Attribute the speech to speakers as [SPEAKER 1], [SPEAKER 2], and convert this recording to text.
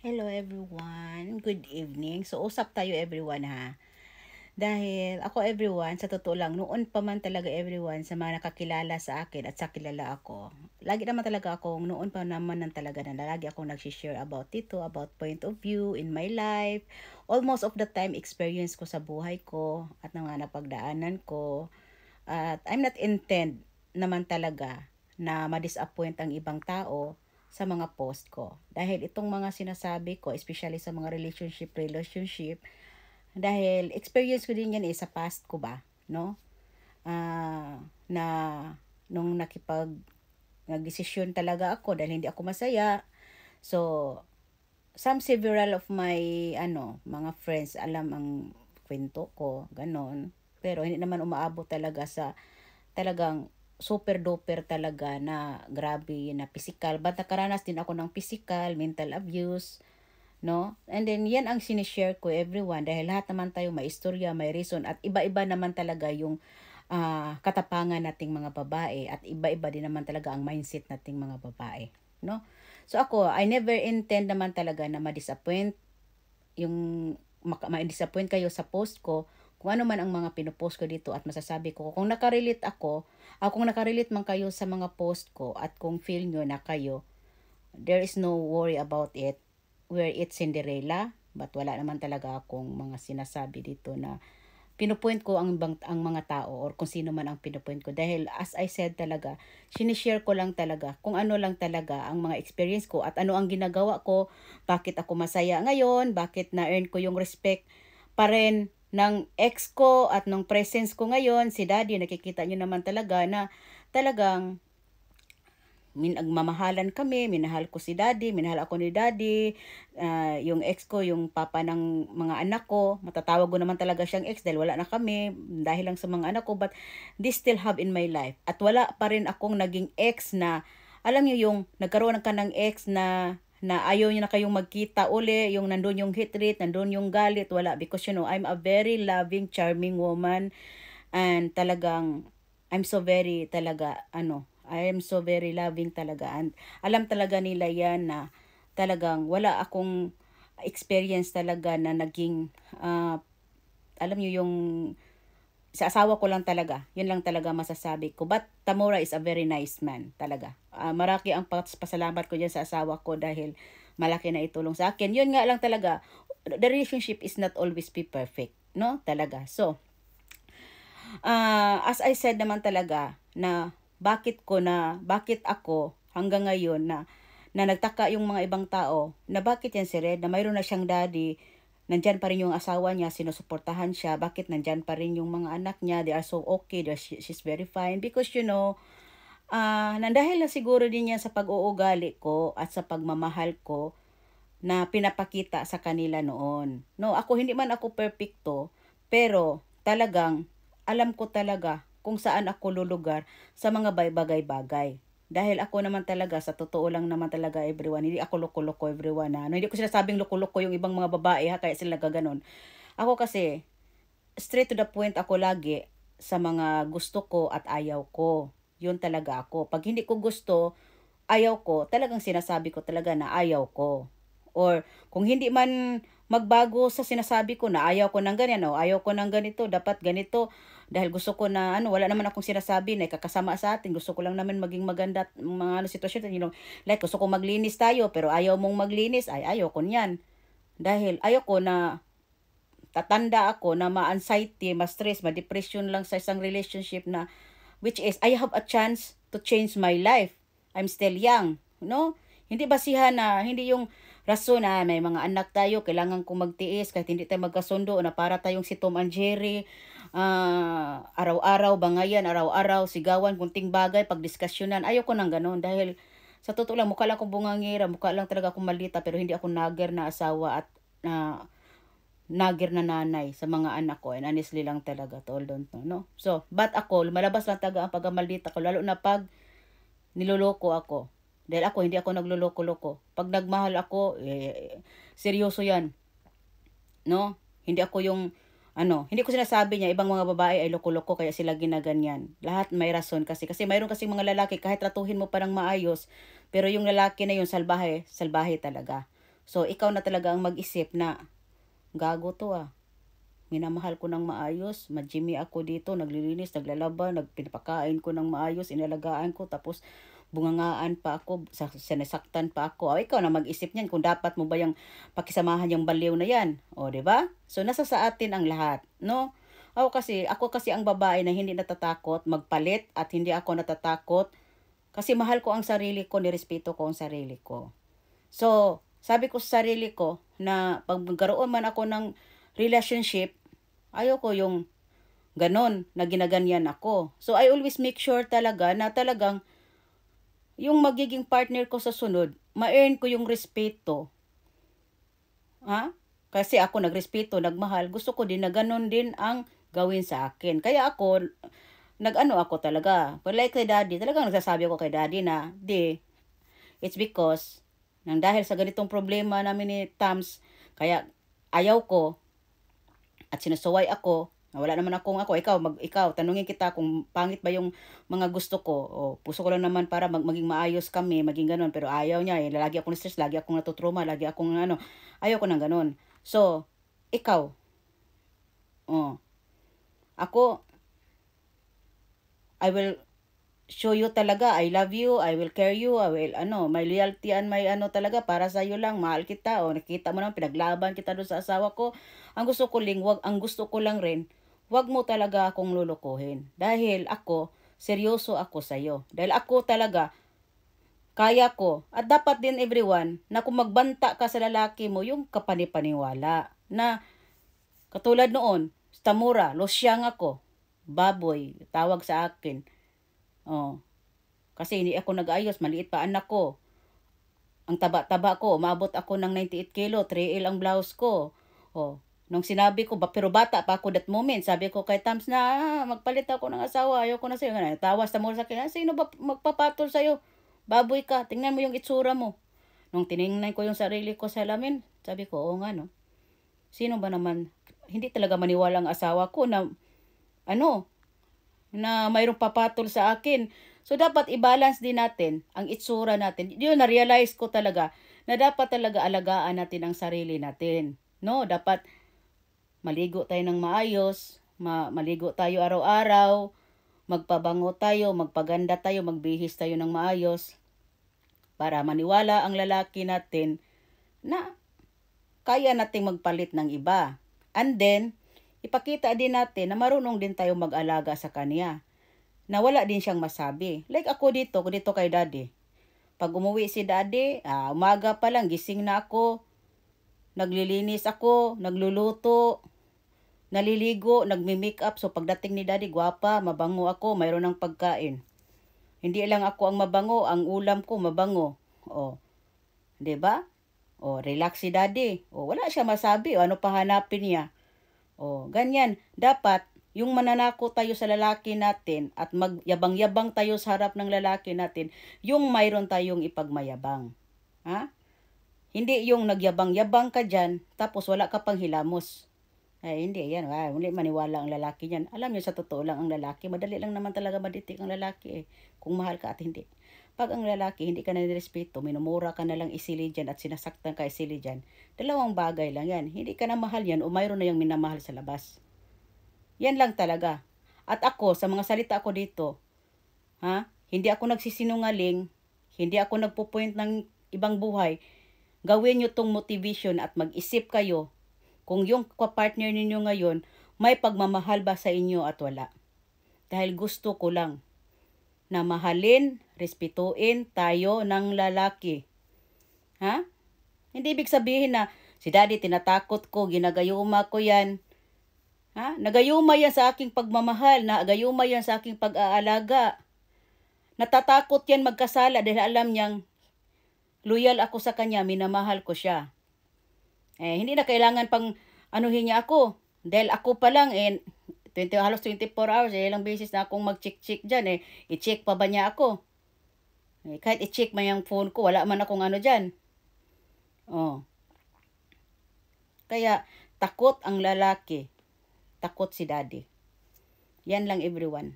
[SPEAKER 1] Hello everyone, good evening. So usap tayo everyone ha. Dahil ako everyone, sa totoo lang, noon pa man talaga everyone sa mga nakakilala sa akin at sa kilala ako. Lagi naman talaga akong, noon pa naman ng talaga na lagi akong nag-share about dito, about point of view in my life. Almost of the time experience ko sa buhay ko at mga napagdaanan ko. At I'm not intend naman talaga na ma-disappoint ang ibang tao sa mga post ko. Dahil itong mga sinasabi ko, especially sa mga relationship, dahil experience ko din yan sa past ko ba, no? Na nung nagdesisyon talaga ako dahil hindi ako masaya. So, several of my mga friends alam ang kwento ko, ganon. Pero hindi naman umaabot talaga sa talagang super duper talaga na grabe na physical. But nakaranas din ako ng physical, mental abuse, no? And then yan ang sinishare ko everyone dahil lahat naman tayo may istorya, may reason at iba-iba naman talaga yung katapangan nating mga babae at iba-iba din naman talaga ang mindset nating mga babae, no? So ako, I never intend naman talaga na ma-disappoint yung ma-disappoint kayo sa post ko, kung ano man ang mga pinopost ko dito at masasabi ko, kung nakarelate ako, kung nakarelate man kayo sa mga post ko at kung feel nyo na kayo, there is no worry about it, where it's Cinderella, but wala naman talaga akong mga sinasabi dito na pinupoint ko ang mga tao or kung sino man ang pinupoint ko. Dahil as I said talaga, sinishare ko lang talaga kung ano lang talaga ang mga experience ko at ano ang ginagawa ko, bakit ako masaya ngayon, bakit na-earn ko yung respect pa rin ng ex ko at ng presence ko ngayon, si daddy, nakikita nyo naman talaga na talagang mamahalan kami, minahal ko si daddy, minahal ako ni daddy, yung ex ko, yung papa ng mga anak ko, matatawag ko naman talaga siyang ex dahil wala na kami, dahil lang sa mga anak ko, but this still have in my life. At wala pa rin akong naging ex na, alam niyo yung nagkaroon ka ng ex na ayaw niyo na kayong magkita uli, yung nandun yung hatred, nandun yung galit, wala. Because I'm a very loving, charming woman, and talagang, I'm so very talaga, I am so very loving talaga. And alam talaga nila yan na talagang wala akong experience talaga na naging, alam niyo yung, sa asawa ko lang talaga. Yun lang talaga masasabi ko. But Tamura is a very nice man talaga. Maraki ang pasalamat ko dyan sa asawa ko dahil malaki na itulong sa akin. Yun nga lang talaga, the relationship is not always be perfect. No? Talaga. So, as I said naman talaga na bakit ako hanggang ngayon na nagtaka yung mga ibang tao na bakit yan si Red na mayroon na siyang daddy, nandyan pa rin yung asawa niya, sinusuportahan siya, bakit nandyan pa rin yung mga anak niya, they are so okay, she's very fine because nandahil na siguro din yan sa pag-uugali ko at sa pagmamahal ko na pinapakita sa kanila noon. No, hindi man ako perfecto, pero talagang alam ko talaga kung saan ako lulugar sa mga bagay-bagay. Dahil ako naman talaga, sa totoo lang naman talaga everyone, hindi ako loko-loko everyone na. No, hindi ko sinasabing loko-loko yung ibang mga babae ha, kaya sila nagaganon. Ako kasi, straight to the point ako lagi sa mga gusto ko at ayaw ko. Yun talaga ako. Pag hindi ko gusto, ayaw ko, talagang sinasabi ko talaga na ayaw ko. Or kung hindi man magbago sa sinasabi ko na ayaw ko ng ganyan o ayaw ko ng ganito, dapat ganito, dahil gusto ko na wala naman akong sinasabi na kakasama sa atin, gusto ko lang naman maging maganda at mga sitwasyon, like gusto ko maglinis tayo pero ayaw mong maglinis, ay ayaw ko niyan. Dahil ayaw ko na tatanda ako na ma-anxiety, ma-stress, ma-depression lang sa isang relationship na which is I have a chance to change my life. I'm still young, no? Hindi basihan na hindi yung rason na may mga anak tayo, kailangan kong magtiis kahit hindi tayo magkasundo na para tayong si Tom and Jerry, araw-araw bangayan, araw-araw sigawan, kunting bagay, pagdiskasyonan. Ayoko nang ganun dahil sa totoo lang, mukha lang akong bungangira, mukha lang talaga akong malita, pero hindi ako nager na asawa at nagir na nanay sa mga anak ko, and honestly lang talaga to all don't know, no? So, but ako, lumalabas lang talaga ang pagmamaldita ko, lalo na pag niloloko ako. Dahil ako, hindi ako nagloloko-loko. Pag nagmahal ako, seryoso yan, no? Hindi ako yung, hindi ko sinasabi niya, ibang mga babae ay loko-loko, kaya sila ginaganyan. Lahat may rason kasi mayroon kasi mga lalaki, kahit ratuhin mo parang maayos, pero yung lalaki na yun, salbahe, salbahe talaga. So, ikaw na talaga ang mag-isip na, gago to minamahal ko ng maayos, Jimmy ako dito, naglilinis, naglalaba, nagpinapakain ko ng maayos, inalagaan ko, tapos bungangaan pa ako, sinasaktan pa ako. O, ikaw na mag-isip niyan kung dapat mo ba yung pakisamahan yung baliw na yan. O, di ba? So, nasa sa atin ang lahat, no? Ako kasi ang babae na hindi natatakot magpalit at hindi ako natatakot kasi mahal ko ang sarili ko, nirespeto ko ang sarili ko. So, sabi ko sa sarili ko na pag magkaroon man ako ng relationship, ayoko yung ganon na ginaganyan ako. So, I always make sure talaga na talagang yung magiging partner ko sa sunod, ma-earn ko yung respeto. Ha? Kasi ako nagrespeto, nagmahal, gusto ko din na ganon din ang gawin sa akin. Kaya ako, nag-ano ako talaga. But like kay daddy, talagang nagsasabi ako kay daddy na, it's because, nang dahil sa ganitong problema namin ni Tams, kaya ayaw ko, at sinusuway ako, wala naman ikaw, tanungin kita kung pangit ba yung mga gusto ko. O, puso ko lang naman para maging maayos kami, maging ganon. Pero ayaw niya, lagi akong stress, lagi akong natutruma, lagi akong ayaw ko ng ganon. So, ikaw, ako, I will show you talaga, I love you, I will care you, I will, my loyalty and my talaga, para sa iyo lang, mahal kita, nakita mo naman, pinaglaban kita doon sa asawa ko. Ang gusto ko lang rin, wag mo talaga akong lulukuhin. Dahil ako, seryoso ako sa iyo. Dahil ako talaga, kaya ko, at dapat din everyone, na kung magbanta ka sa lalaki mo, yung kapanipaniwala. Na, katulad noon, Tamura, losyang ako, baboy, tawag sa akin. Kasi hindi ako nag-ayos, maliit pa anak ko. Ang taba-taba ko, umabot ako ng 98 kilo, 3L ang blouse ko. Nung sinabi ko, pero bata pa ako that moment, sabi ko kay Tams na, magpalit ako ng asawa, ayoko na sa'yo. Tawas na mo sa akin, sino ba magpapatol sa'yo? Baboy ka, tingnan mo yung itsura mo. Nung tiningnan ko yung sarili ko sa salamin, sabi ko, oo nga no. Sino ba naman, hindi talaga maniwala ang asawa ko na, na mayroong papatol sa akin. So, dapat i-balance din natin ang itsura natin. Yun, na-realize ko talaga na dapat talaga alagaan natin ang sarili natin. No, dapat maligo tayo ng maayos, maligo tayo araw-araw, magpabango tayo, magpaganda tayo, magbihis tayo ng maayos para maniwala ang lalaki natin na kaya nating magpalit ng iba. And then, ipakita din natin na marunong din tayo mag-alaga sa kanya. Na wala din siyang masabi. Like ako dito kay daddy. Pag umuwi si daddy, umaga pa lang, gising na ako, naglilinis ako, nagluluto, naliligo, nagmi-makeup. So pagdating ni daddy, gwapa, mabango ako, mayroon ng pagkain. Hindi lang ako ang mabango, ang ulam ko mabango. 'Di ba? Relax si daddy. Wala siya masabi. Ano pa hanapin niya? Ganyan. Dapat, yung mananako tayo sa lalaki natin at magyabang-yabang tayo sa harap ng lalaki natin, yung mayroon tayong ipagmayabang. Ha? Hindi yung nagyabang-yabang ka dyan, tapos wala ka pang hilamos. Ay, hindi yan. Hindi maniwala ang lalaki yan. Alam niyo, sa totoo lang ang lalaki, madali lang naman talaga maditik ang lalaki kung mahal ka at hindi. Pag ang lalaki, hindi ka na nirespeto, minumura ka na lang isili dyan at sinasaktan ka isili dyan, dalawang bagay lang yan. Hindi ka na mahal yan o mayroon na yung minamahal sa labas. Yan lang talaga. At ako, sa mga salita ko dito, hindi ako nagsisinungaling, hindi ako nagpo-point ng ibang buhay. Gawin nyo tong motivation at mag-isip kayo kung yung partner ninyo ngayon, may pagmamahal ba sa inyo at wala. Dahil gusto ko lang na mahalin, respetuin tayo ng lalaki. Hindi ibig sabihin na si daddy tinatakot ko, ginagayuma ko yan. Nagayuma yan sa aking pagmamahal, nagayuma yan sa aking pag-aalaga. Natatakot yan magkasala dahil alam niyang loyal ako sa kanya, minamahal ko siya. Hindi na kailangan pang anuhin niya ako. Dahil ako pa lang, halos 24 hours, ilang beses na akong mag-check dyan. I-check pa ba niya ako? Kahit i-check man yung phone ko, wala man akong dyan. Kaya, takot ang lalaki. Takot si daddy. Yan lang everyone.